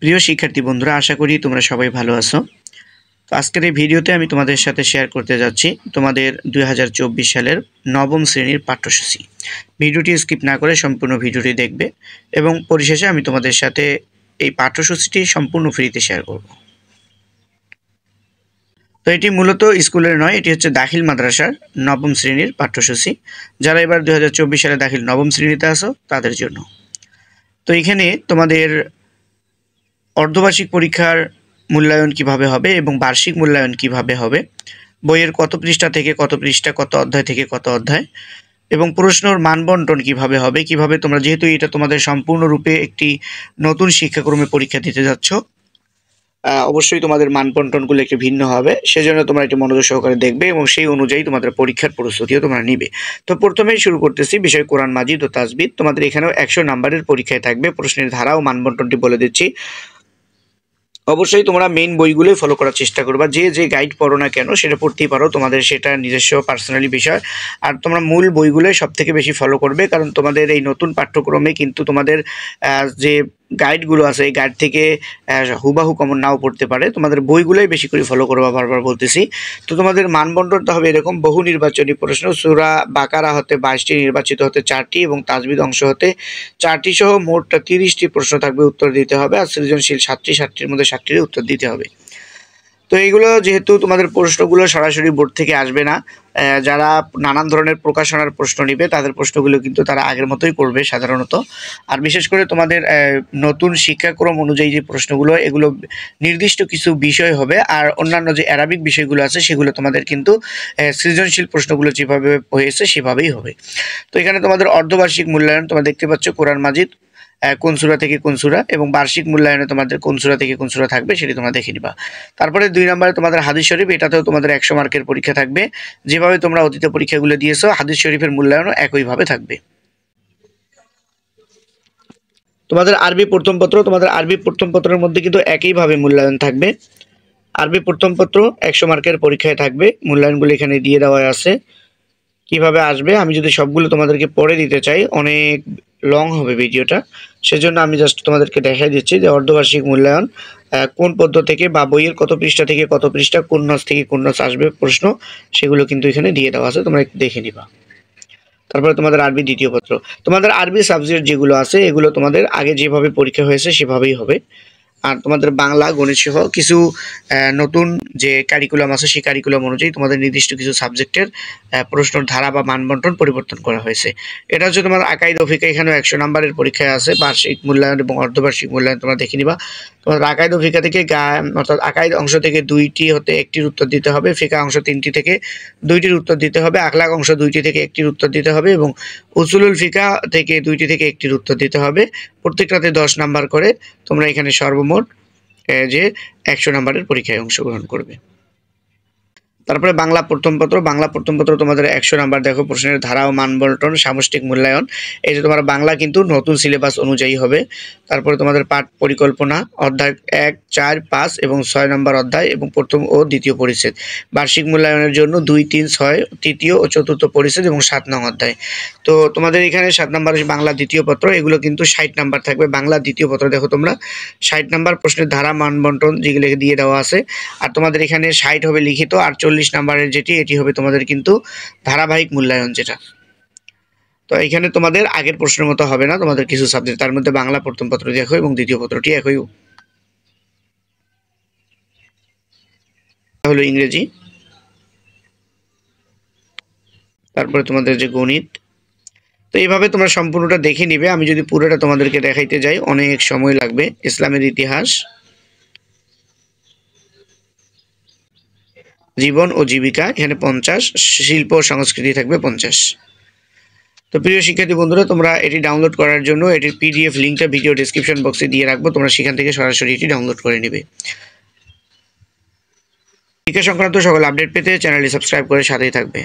প্রিয় শিক্ষার্থী বন্ধুরা, আশা করি তোমরা সবাই ভালো আছো। তো আজকের এই ভিডিওতে আমি তোমাদের সাথে শেয়ার করতে যাচ্ছি তোমাদের 2024 সালের নবম শ্রেণীর পাঠ্যসূচি। ভিডিওটি স্কিপ না করে সম্পূর্ণ ভিডিওটি দেখবে এবং পরিশেষে আমি তোমাদের সাথে এই পাঠ্যসূচিটি সম্পূর্ণ ফ্রিতে শেয়ার করব। তো এটি মূলত স্কুলের নয়, এটি হচ্ছে দাখিল মাদ্রাসার নবম শ্রেণীর পাঠ্যসূচি। যারা এবার 2024 সালে দাখিল নবম শ্রেণীতে আছো তাদের জন্য। তো এখানে তোমাদের অর্ধবার্ষিক পরীক্ষার মূল্যায়ন কিভাবে হবে এবং বার্ষিক মূল্যায়ন কিভাবে হবে, বইয়ের কত পৃষ্ঠা থেকে কত পৃষ্ঠা, কত অধ্যায় থেকে কত অধ্যায়, এবং প্রশ্নর মানবন্টন কিভাবে হবে, কিভাবে তোমরা, যেহেতু এটা তোমাদের সম্পূর্ণরূপে একটি নতুন শিক্ষাক্রমে পরীক্ষা দিতে যাচ্ছ, অবশ্যই তোমাদের মানবন্টনগুলো একটু ভিন্ন হবে। সেজন্য তোমরা একটু মনোযোগ সহকারে দেখবে এবং সেই অনুযায়ী তোমাদের পরীক্ষার প্রস্তুতিও তোমরা নিবে। তো প্রথমেই শুরু করতেছি বিষয় কোরআন মাজিদ ও তাজবিদ। তোমাদের এখানেও 100 নাম্বারের পরীক্ষায় থাকবে। প্রশ্নের ধারা ও মানবন্টনটি বলে দিচ্ছি। অবশ্যই তোমরা মেইন বইগুলোই ফলো করার চেষ্টা করবা। যে গাইড পড়ো না কেন সেটা পড়তেই পারো, তোমাদের সেটা নিজস্ব পার্সোনালি বিষয়। আর তোমরা মূল বইগুলোই সব থেকে বেশি ফলো করবে, কারণ তোমাদের এই নতুন পাঠ্যক্রমে কিন্তু তোমাদের যে গাইডগুলো আছে এই গাইড থেকে হুবাহু কমন নাও পড়তে পারে। তোমাদের বইগুলোই বেশি করে ফলো করবা, বারবার বলতেছি। তো তোমাদের মানবন্টনটা হবে এরকম: বহু নির্বাচনী প্রশ্ন, সূরা বাকারা হতে 22টি, নির্বাচিত হতে 4টি এবং তাজবিদ অংশ হতে 4টি সহ মোট 30টি প্রশ্ন থাকবে, উত্তর দিতে হবে। আর সৃজনশীল 7টির মধ্যে 7টির উত্তর দিতে হবে। তো এইগুলো যেহেতু তোমাদের প্রশ্নগুলো সরাসরি বোর্ড থেকে আসবে না, যারা নানান ধরনের প্রকাশনার প্রশ্ন নিবে তাদের প্রশ্নগুলো কিন্তু তারা আগের মতোই করবে সাধারণত। আর বিশেষ করে তোমাদের নতুন শিক্ষাক্রম অনুযায়ী যে প্রশ্নগুলো, এগুলো নির্দিষ্ট কিছু বিষয় হবে। আর অন্যান্য যে অ্যারাবিক বিষয়গুলো আছে সেগুলো তোমাদের কিন্তু সৃজনশীল প্রশ্নগুলো যেভাবে হয়েছে সেভাবেই হবে। তো এখানে তোমাদের অর্ধবার্ষিক মূল্যায়ন তোমরা দেখতে পাচ্ছ কোরআন মাজিদ কোন সূরা থেকে কোন সূরা, এবং বার্ষিক মূল্যায়নে তোমাদের কোন সূরা থেকে কোন সূরা থাকবে সেটি তোমরা দেখে নিবা। তারপরে 2 নম্বরে তোমাদের হাদিস শরীফ, এটাতেও তোমাদের 100 মার্কের পরীক্ষা থাকবে। যেভাবে তোমরা অতীত পরীক্ষাগুলো দিয়েছো, হাদিস শরীফের মূল্যায়নও একইভাবে থাকবে। তোমাদের আরবি প্রথম পত্র, তোমাদের আরবি প্রথম পত্রের মধ্যে কিন্তু একইভাবে মূল্যায়ন থাকবে। আরবি প্রথম পত্র 100 মার্কের পরীক্ষায় থাকবে। মূল্যায়নগুলো এখানে দিয়ে দেওয়া আছে। কিভাবে আসবে আমি যদি সবগুলো তোমাদেরকে পড়ে দিতে চাই অনেক লং হবে ভিডিওটা, সেজন্য আমি জাস্ট তোমাদেরকে দেখাই দিচ্ছি যে অর্ধবার্ষিক মূল্যায়ন কোন পদ্ধতি থেকে বা বইয়ের কত পৃষ্ঠা থেকে কত পৃষ্ঠা, কোন নস থেকে কোন নস আসবে প্রশ্ন, সেগুলো কিন্তু এখানে দিয়ে দেওয়া আছে, তোমরা একটু দেখে নিবা। তারপরে তোমাদের আরবি দ্বিতীয় পত্র, তোমাদের আরবি সাবজেক্ট যেগুলো আছে এগুলো তোমাদের আগে যেভাবে পরীক্ষা হয়েছে সেভাবেই হবে। আর তোমাদের বাংলা, গণিত সহ কিছু নতুন যে কারিকুলাম আছে সেই কারিকুলাম অনুযায়ী তোমাদের নির্দিষ্ট কিছু সাবজেক্টের প্রশ্নের ধারা বা মানবন্টন পরিবর্তন করা হয়েছে। এটা হচ্ছে তোমার আকাইদ ও ফিকা, এখানেও 100 নাম্বারের পরীক্ষায় আছে। বার্ষিক মূল্যায়ন এবং অর্ধবার্ষিক মূল্যায়ন তোমরা দেখে নিবা। তোমাদের আকাইদ ও ফিকা থেকে অর্থাৎ আকাইদ অংশ থেকে 2টি হতে 1টির উত্তর দিতে হবে, ফিকা অংশ 3টি থেকে 2টির উত্তর দিতে হবে, আখলাক অংশ 2টি থেকে 1টির উত্তর দিতে হবে, এবং উসুলুল ফিকা থেকে 2টি থেকে 1টির উত্তর দিতে হবে। প্রত্যেকটাতে 10 নাম্বার করে। তোমরা এখানে সর্বমোট যে 100 নাম্বারের পরীক্ষায় অংশগ্রহণ করবে। তারপরে বাংলা প্রথম পত্র, বাংলা প্রথম পত্র তোমাদের 100 নাম্বার। দেখো প্রশ্নের ধারা ও মানবন্টন, সামষ্টিক মূল্যায়ন, এই যে তোমার বাংলা কিন্তু নতুন সিলেবাস অনুযায়ী হবে। তারপরে তোমাদের পাঠ পরিকল্পনা, অধ্যায় 1, 4, 5 এবং 6 নম্বর অধ্যায় এবং প্রথম ও দ্বিতীয় পরিচ্ছেদ। বার্ষিক মূল্যায়নের জন্য 2, 3, 6 তৃতীয় ও চতুর্থ পরিচ্ছেদ এবং 7 নং অধ্যায়। তো তোমাদের এখানে 7 নম্বর বাংলা দ্বিতীয় পত্র, এগুলো কিন্তু 60 নাম্বার থাকবে। বাংলা দ্বিতীয় পত্র দেখো তোমরা 60 নাম্বার, প্রশ্নের ধারা মানবন্টন যেগুলো দিয়ে দেওয়া আছে। আর তোমাদের এখানে 60 হবে লিখিত, আর 40 নাম্বারের যেটি এটি হবে তোমাদের কিন্তু ধারাবাহিক মূল্যায়ন যেটা। তো এখানে তোমাদের আগের প্রশ্নের মতো হবে না, তোমাদের কিছু সাবজেক্ট, তার মধ্যে বাংলা প্রথম পত্র দেখো এবং দ্বিতীয় পত্রটি একই হলো ইংরেজি। তারপরে তোমাদের যে গণিত। তো এইভাবে তোমরা সম্পূর্ণটা দেখে নিবে। আমি যদি পুরোটা তোমাদেরকে দেখাইতে যাই অনেক সময় লাগবে। ইসলামের ইতিহাস, জীবন ও জীবিকা এখানে 50, শিল্প ও সংস্কৃতি থাকবে 50। তো প্রিয় শিক্ষার্থী বন্ধুরা, তোমরা এটি ডাউনলোড করার জন্য এটির পিডিএফ লিঙ্কটা ভিডিও ডেসক্রিপশন বক্সে দিয়ে রাখবো, তোমরা সেখান থেকে সরাসরি এটি ডাউনলোড করে নেবে। শিক্ষা সংক্রান্ত সকল আপডেট পেতে চ্যানেলটি সাবস্ক্রাইব করে সাথেই থাকবে।